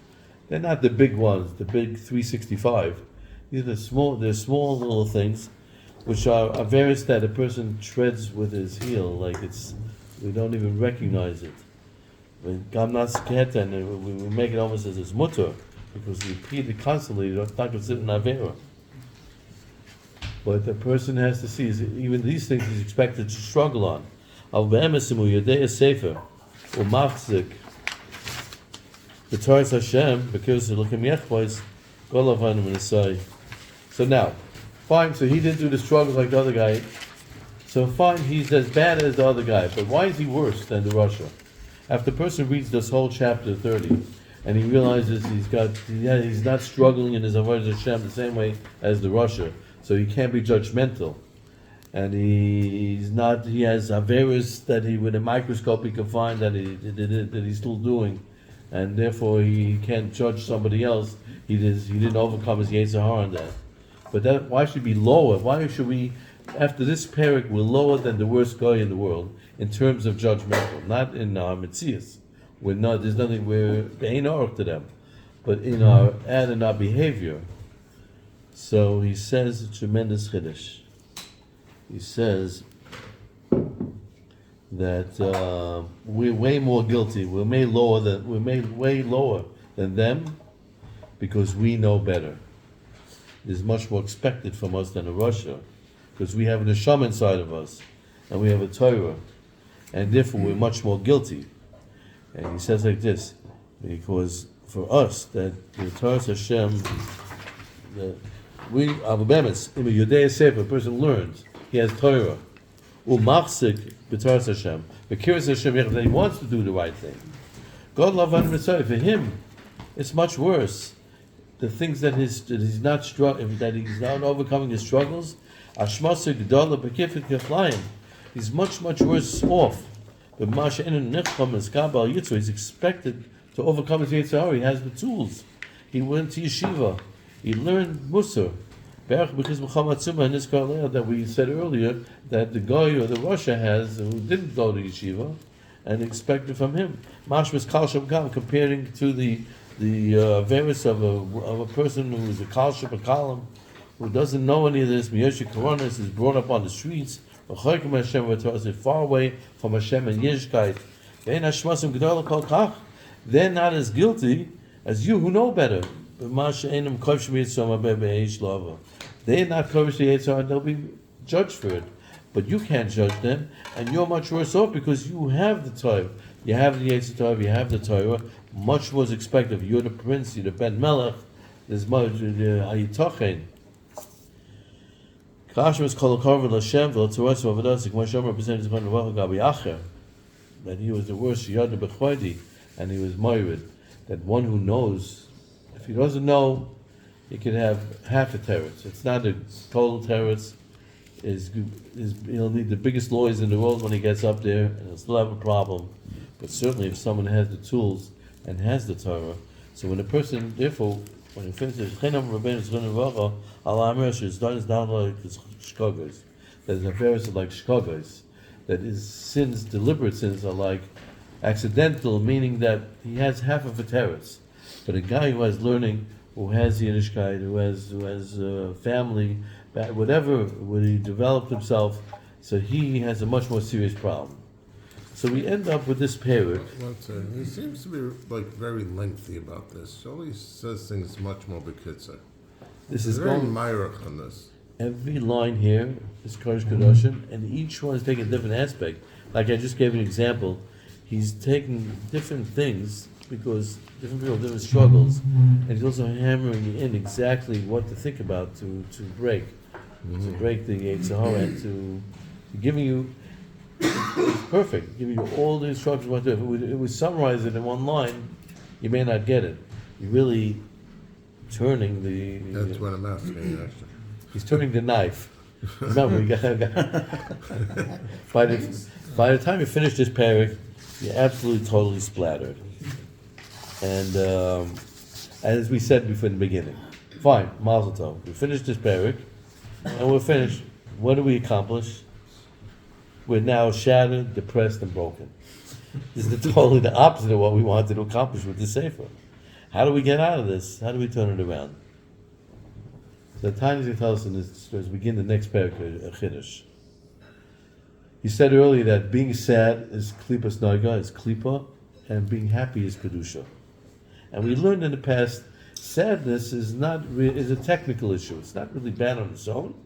they're not the big ones, the big 365. These are small little things, which are averos that a person treads with his heel, like we don't even recognize it. And we make it almost as it's mutter, because we repeat it constantly. It's not considered an avera. But the person has to see, even these things he's expected to struggle on. So now, fine, so he didn't do the struggles like the other guy. So fine, he's as bad as the other guy. But why is he worse than the Russia? After the person reads this whole chapter 30, and he realizes he's not struggling in his Avodah Hashem the same way as the Russia, so he can't be judgmental, and he has averos that with a microscope he can find that he's still doing, and therefore he can't judge somebody else. He didn't overcome his Yetzer Hara on that. But why should we be lower? Why should we, after this perek, we're lower than the worst guy in the world in terms of judgmental, not in our mitzias. There's nothing, we're bein orach to them, but in our behavior. So he says a tremendous chiddush. He says that we're way more guilty. We're made way lower than them because we know better. There's much more expected from us than a Russia, because we have a neshama inside of us, and we have a Torah, and therefore we're much more guilty. And he says like this, because for us, that the Torah Hashem, we have a bemis, in a Yudei Sefer, a person learns, he has Torah, umachzik b'Torah Hashem, b'kiras Hashem, that he wants to do the right thing. God love and for him, it's much worse. The things that he's not overcoming his struggles, he's much worse off But Masha in Nichlam is Kabal Yitzhak, he's expected to overcome his Yetzer Hara. He has the tools. He went to yeshiva. He learned Musar. Because Muhammad Tzuma in this Karlea that we said earlier, that the guy or the Russia has who didn't go to yeshiva and expected from him. Mashmas Kal Shem Gam, comparing to the various of a person who is a Kal Shem Kalam, who doesn't know any of this. Miyoshi Koronis is brought up on the streets. Is far away from Hashem and Yiddishkeit. They're not as guilty as you who know better. They're not Kovish the Yitzhar, they'll be judged for it. But you can't judge them, and you're much worse off because you have the Torah. You have the Yitzhar, you have the Torah. Much was expected of you. You're the prince, you're the Ben Melech. There's much Ayitochen. That he was the worst Yad B'Chvadi, and he was Moirid. That one who knows, if he doesn't know, he can have half a teretz. It's not a total teretz. He'll need the biggest lawyers in the world when he gets up there, and he'll still have a problem. But certainly, if someone has the tools and has the Torah, so when a person, therefore, when he finishes, there's down like shkogas. There's affairs like shkogas. That his sins, deliberate sins, are like accidental, meaning that he has half of a teretz. But a guy who has learning, who has Yiddishkeit, who has family, whatever, when he developed himself, so he has a much more serious problem. So we end up with this perek. He seems to be like very lengthy about this. He always says things much more bekitzer. This is very going myrach on this. Every line here is Kodesh Kedoshim, and each one is taking a different aspect. Like I just gave an example, he's taking different things because different people have different struggles, and he's also hammering in exactly what to think about to break the Yetzer Hara, and to giving you. It's perfect, giving you all the instructions what to do. If it would summarize it in one line, you may not get it. You're really turning the. That's what I'm asking you, actually. He's turning the knife. Remember, by the time you finish this perek, you're absolutely totally splattered. And as we said before in the beginning, fine, Mazel Tov. We finished this perek, and we're finished. What do we accomplish? We're now shattered, depressed, and broken. This is totally the opposite of what we wanted to accomplish with the Sefer. How do we get out of this? How do we turn it around? So Tanya is going to tell us as we begin the next perek, Chiddush. He said earlier that being sad is klipas naga, is klipa, and being happy is kedusha. And we learned in the past, sadness is a technical issue. It's not really bad on its own.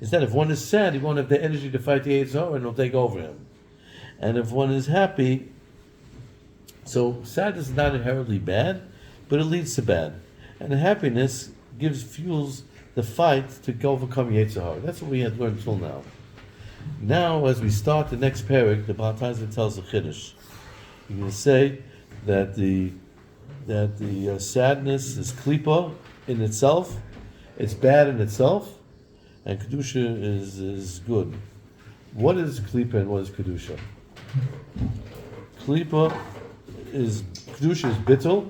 Instead, if one is sad, he won't have the energy to fight the Yetzer Hara, and it'll take over him. And if one is happy, so sadness is not inherently bad, but it leads to bad. And happiness fuels the fight to overcome Yetzer Hara. That's what we had learned till now. Now, as we start the next perek, the Baal Tazim tells a chiddush. He's going to say that the sadness is klipa in itself, it's bad in itself, and kedusha is good. What is klipa and what is kedusha? Kedusha is bittul,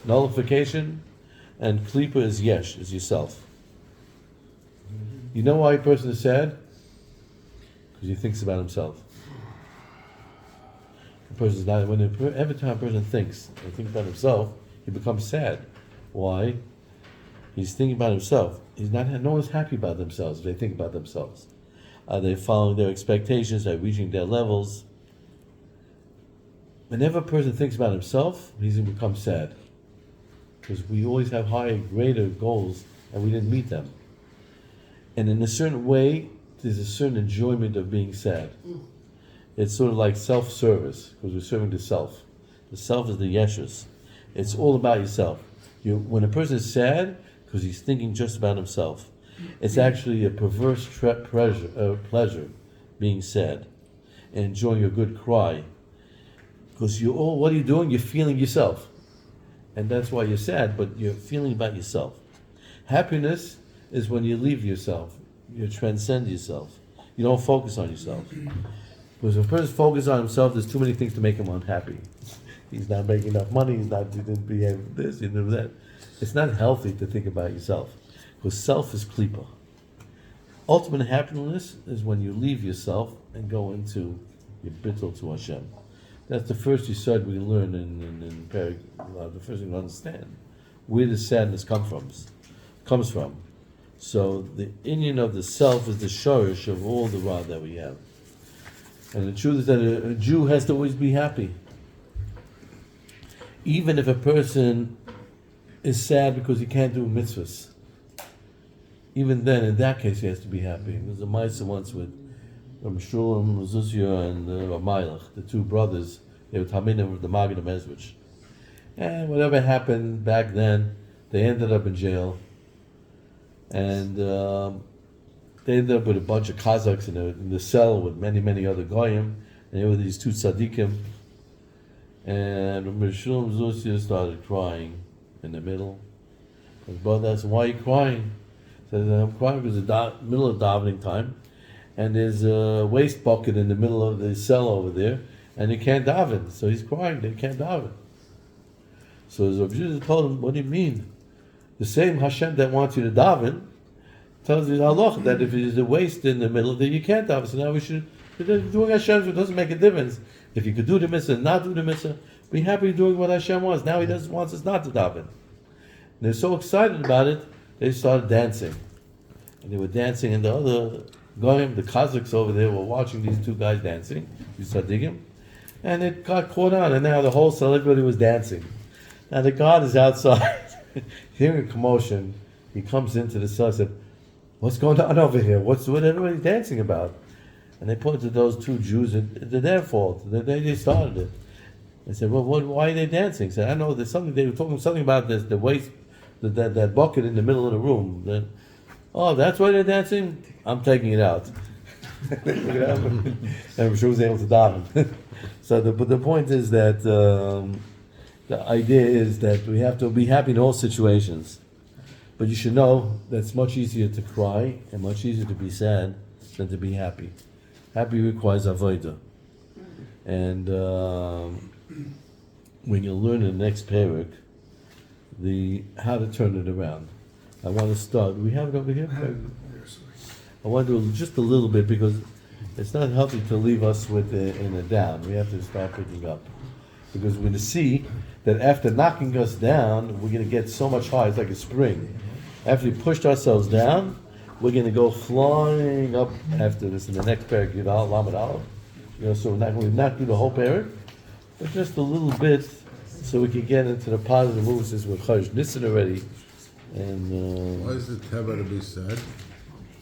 nullification, and klipa is yesh, is yourself. You know why a person is sad? Because he thinks about himself. Every time a person thinks about himself, he becomes sad. Why? He's thinking about himself. No one's happy about themselves if they think about themselves. Are they following their expectations? Are they reaching their levels? Whenever a person thinks about himself, he's going to become sad. Because we always have higher, greater goals, and we didn't meet them. And in a certain way, there's a certain enjoyment of being sad. It's sort of like self-service, because we're serving the self. The self is the yeshus. It's all about yourself. When a person is sad, because he's thinking just about himself, it's actually a perverse pleasure, being sad, and enjoying a good cry. Because what are you doing? You're feeling yourself. And that's why you're sad, but you're feeling about yourself. Happiness is when you leave yourself. You transcend yourself. You don't focus on yourself. Because if a person focuses on himself, there's too many things to make him unhappy. He's not making enough money, he didn't behave this, he didn't do that. It's not healthy to think about yourself. Because self is klipa. Ultimate happiness is when you leave yourself and go into your bittul to Hashem. That's the first yesod we learn in perek, the first thing to understand. Where does sadness comes from. So the inyan of the self is the shorish of all the ra that we have. And the truth is that a Jew has to always be happy. Even if a person is sad because he can't do mitzvahs. Even then, in that case, he has to be happy. There was a ma'aseh once with Shulam, Zuzia, and Ramayach, the two brothers. They were Talmidim of the Maggid of Mezrich. And whatever happened back then, they ended up in jail. And they ended up with a bunch of Kazakhs in the cell with many, many other goyim. And there were these two tzaddikim. And Shulam Zuzia started crying in the middle. His brother asked him, "Why are you crying?" He said, "I'm crying because it's the middle of davening time, and there's a waste bucket in the middle of the cell over there, and he can't daven." So he's crying that he can't daven. So his Rabbi Judah told him, "What do you mean? The same Hashem that wants you to daven tells you halach that if there's a waste in the middle, then you can't daven. So now we should doing Hashem. It doesn't make a difference if you could do the mitzvah, not do the mitzvah. Be happy doing what Hashem wants. Now He doesn't wants us not to daven." And they're so excited about it, they started dancing. And they were dancing, and the other goyim, the Kazakhs over there, were watching these two guys dancing, these tzaddikim, and it got caught on, and now the whole cell, everybody was dancing. Now the God is outside, hearing a commotion. He comes into the cell and said, "What's going on over here? What everybody dancing about?" And they pointed to those two Jews, and they're their fault. They started it. They said, "Well, why are they dancing?" He said, "I know there's something." They were talking something about this, the waste, that bucket in the middle of the room. "Oh, that's why they're dancing? I'm taking it out." And I'm sure he was able to daven. So, but the point is that the idea is that we have to be happy in all situations. But you should know that it's much easier to cry and much easier to be sad than to be happy. Happy requires avodah. And when you learn in the next perek, how to turn it around. I want to start. Do we have it over here? I want to do just a little bit because it's not healthy to leave us in a down. We have to start picking up. Because we're going to see that after knocking us down, we're going to get so much higher. It's like a spring. After we pushed ourselves down, we're going to go flying up after this in the next perek, Lamed Aleph. So we're not going to not do the whole perek, but just a little bit so we can get into the positive moves since we're Chodesh Nisan already. And why is the teva to be sad?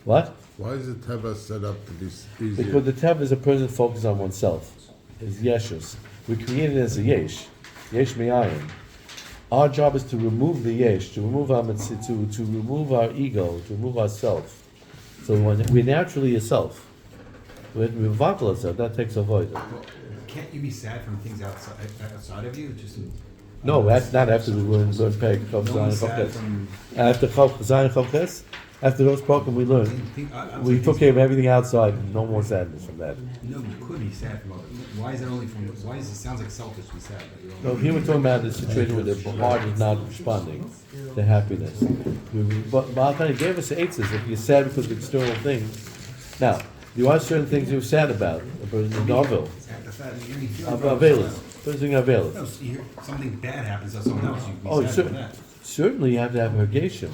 what? Why is the teva set up to be easier? Because the teva is a person focused on oneself. It's yeshus. We created it as a yesh me'ayin. Our job is to remove the yesh, to remove our to remove our ego, to remove ourself. So we're naturally a self. We're vatal ourselves. That takes avoid. Can't you be sad from things outside of you? Just No, that's not after we learn perek Chav Zayin Chav Ches. After Chav Zayin Chav Ches, after those programs we learned, we took care of everything outside. No more sadness from that. No, you could be sad from other. Why is it only from? Why is it sounds like selfish to be sad? No, here we're talking about the situation where the heart is not responding to happiness. But Tanya gave us eitzes. If you're sad because of external things, now there are certain things you're sad about. The novel, Avelis. No, something bad happens to someone else. You can be sad for that. Certainly you have to have hergation,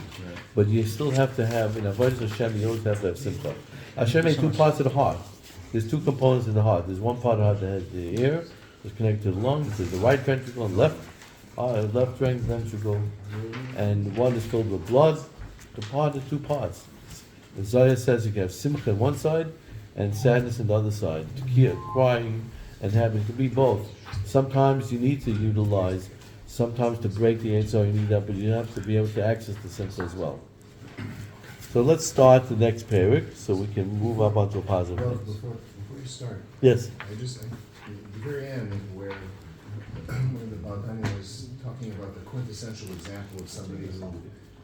but you still have to have, in avodas Hashem, you always have to have simcha. Hashem made two parts of the heart. There's two components in the heart. There's one part of the heart that has the air, that's connected to the lungs. There's the right ventricle and left ventricle, and one is filled with blood. The two parts. The Zohar says you can have simcha on one side and sadness on the other side. Crying and having to be both. Sometimes you need to utilize. Sometimes to break the answer you need that, but you have to be able to access the simcha as well. So let's start the next perek so we can move up onto a positive. Well, before you start, Yes. at the very end where the Baal Tanya was talking about the quintessential example of somebody who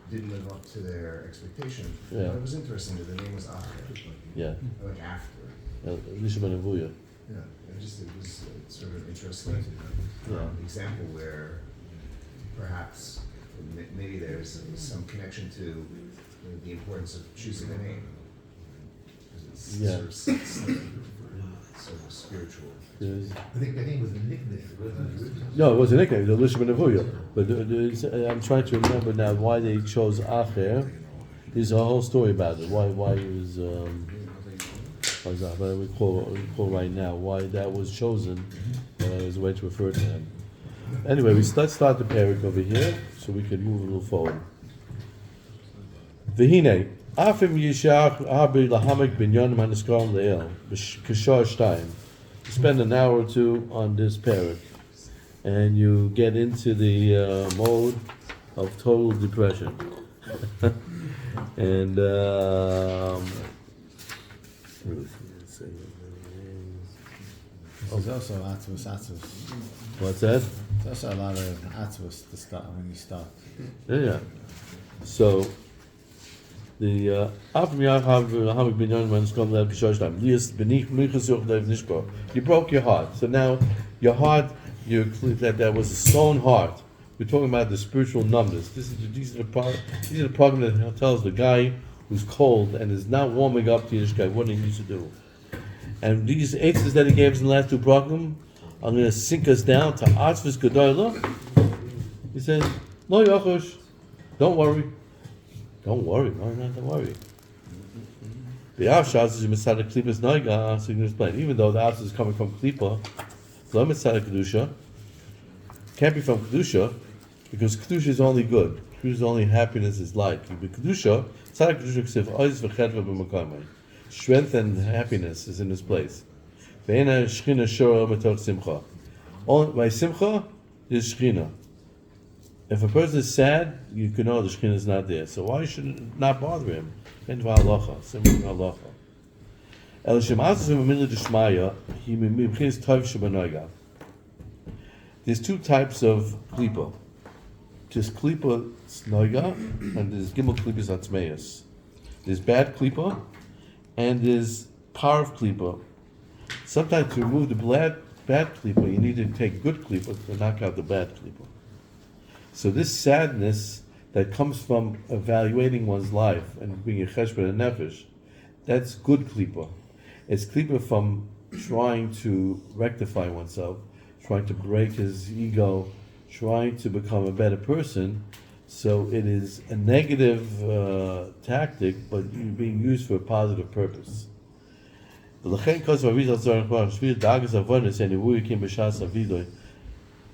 didn't live up to their expectation, Yeah. it was interesting that the name was after, Yeah. like after. Lishman and Vuya. Yeah, it was sort of an interesting example where perhaps maybe there's some connection to the importance of choosing a name. It's sort of spiritual. I think the name was a nickname, wasn't it? Originally? No, it was a nickname, the Lishman Avuya. But I'm trying to remember now why they chose Acher. There's a whole story about it. Why he was but I recall right now why that was chosen as a way to refer to him. Anyway, let's start the perek over here so we can move a little forward. V'hinei afim yishach abi lahamek binyan maniskam le'el k'shar shtayim. Spend an hour or two on this perek, and you get into the mode of total depression. And There's also atzvus. what's that? There's also a lot of atzvus to start when you start. Yeah. So the you broke your heart. So now your heart, that was a stone heart. We're talking about the spiritual numbness. These are the program that tells the guy who's cold and is not warming up to Yiddishkeit what he needs to do. And these eights that he gave us in the last two program are going to sink us down to Atzvus Gedolah. He says, "Lo Yochosh, don't worry. Don't worry. Why not to worry?" The Avshaz is Mitzad Klipas Noiga, so you can explain. Even though the Avshaz is coming from Klipa, Lo Mitzad Kedusha, can't be from Kedusha, because Kedusha is only good. Kedusha is only happiness, is light. Kedusha, Mitzad Kedusha Ksiv Oiz V'Chedva B'Makamai. Strength and happiness is in this place. Ve'ena Shechina Shora B'Toch Simcha. By Simcha is Shechina. If a person is sad, you can know the Shekhinah is not there. So why should it not bother him? There's two types of klipa. There's klipa snoiga and there's gimel klipas atzmeis. There's bad klipa and there's power of klipa. Sometimes to remove the bad klipa, you need to take good klipa to knock out the bad klipa. So this sadness that comes from evaluating one's life and being a cheshbon and nefesh, that's good klipa. It's klipa from trying to rectify oneself, trying to break his ego, trying to become a better person. So it is a negative tactic, but being used for a positive purpose.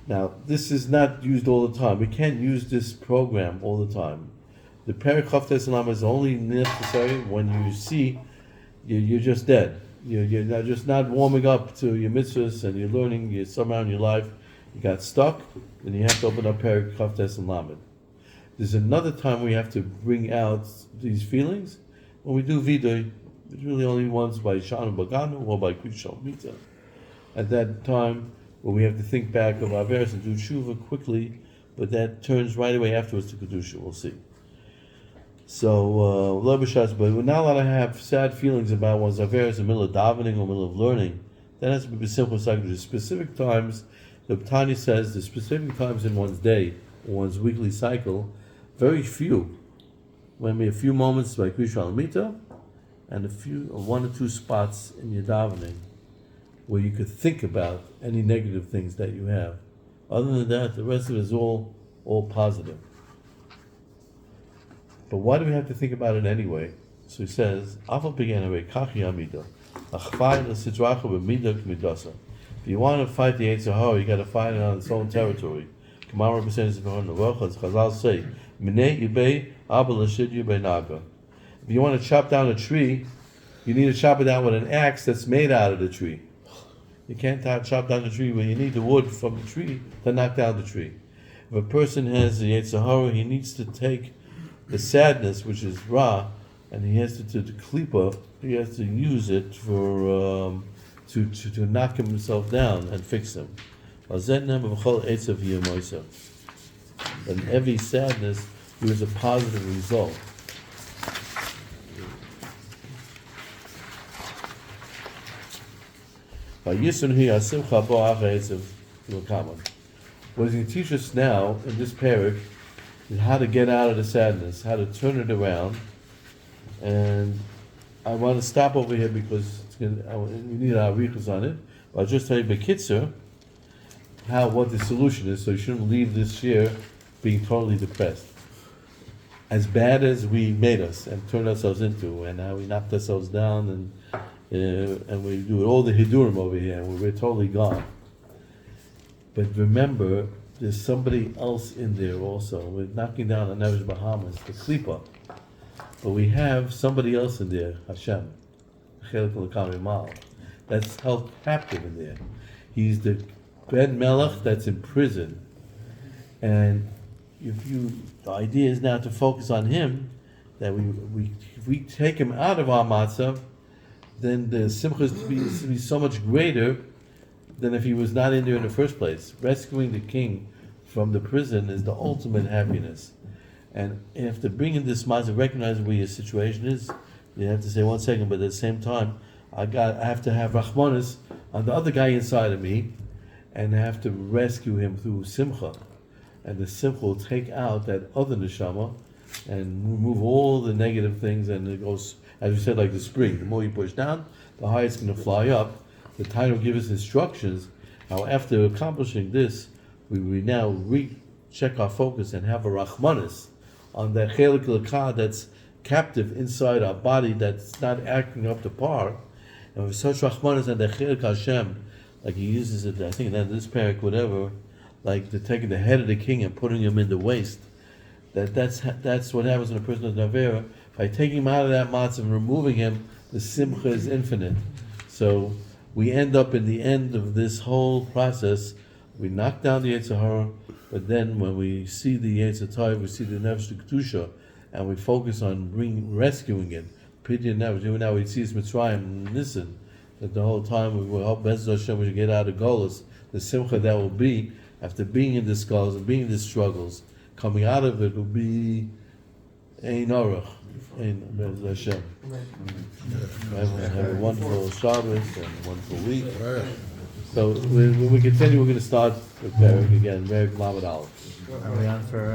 Now, this is not used all the time. We can't use this program all the time. The perek Chavtes Lama is only necessary when you see you're just dead. You're just not warming up to your mitzvahs and you're learning somehow in your life. You got stuck, then you have to open up perek Chavtes and Lamed. There's another time we have to bring out these feelings when we do vidoy. It's really only once by Shanu Baganu or by Kushal Mita. At that time, where we have to think back of Averis and do tshuva quickly, but that turns right away afterwards to Kedusha, we'll see. So, but we're not allowed to have sad feelings about one's Averis in the middle of davening or middle of learning. That has to be simple psychology. Specific times, the Tanya says, the specific times in one's day, or one's weekly cycle, very few. Maybe a few moments by Kushal Mita, and one or two spots in your davening, where you could think about any negative things that you have. Other than that, the rest of it is all positive. But why do we have to think about it anyway? So he says, if you want to fight the Yetzer Hara, you got to fight it on its own territory. Chazal say, if you want to chop down a tree, you need to chop it down with an axe that's made out of the tree. You can't chop down the tree, but you need the wood from the tree to knock down the tree. If a person has the Yetzer Hara, he needs to take the sadness, which is Ra, and he has to klipa, he has to use it for to knock himself down and fix him. And every sadness, there is a positive result. What he's going to teach us now in this perek is how to get out of the sadness, how to turn it around. And I want to stop over here because we need our arichos on it. But I'll just tell you bekitzer what the solution is, so you shouldn't leave this year being totally depressed. As bad as we made us and turned ourselves into, and how we knocked ourselves down, and we do all the hidurim over here, and we're totally gone. But remember, there's somebody else in there also. We're knocking down on Nevesh Bahamas, the Klipa. But we have somebody else in there, Hashem, that's held captive in there. He's the Ben Melech that's in prison. And the idea is now to focus on him, that if we take him out of our matzav, then the simcha is to be so much greater than if he was not in there in the first place. Rescuing the king from the prison is the ultimate happiness. And after bringing this matzav, recognizing where your situation is, you have to say 1 second, but at the same time, I have to have Rahmanis on the other guy inside of me, and I have to rescue him through simcha. And the simcha will take out that other neshama and remove all the negative things, and it goes, as we said, like the spring. The more you push down, the higher it's going to fly up. The Tanya will give us instructions how after accomplishing this, we now recheck our focus and have a Rahmanis on that chelik l'kah that's captive inside our body, that's not acting up to par. And with such Rahmanis and the chelik Hashem, like he uses it, I think in this perek, whatever, like to taking the head of the king and putting him in the waist. That's what happens in a person of Navera. By taking him out of that matzah and removing him, the simcha is infinite. So we end up in the end of this whole process, we knock down the Yetzer Hara, but then when we see the Yetzer Tov, we see the Nefesh Kedusha, and we focus on rescuing it. Pidyon Nefesh, even now we see Mitzrayim and listen, that the whole time we will help Bezos Hashem, we should get out of Golos, the simcha that will be, after being in the skulls and being in the struggles, coming out of it will be Ein Orach, Ein Bezos Hashem. Have a wonderful Shabbos and a wonderful week. So when we continue, we're going to start with perek again, Perek Lamed Aleph. Are we on for?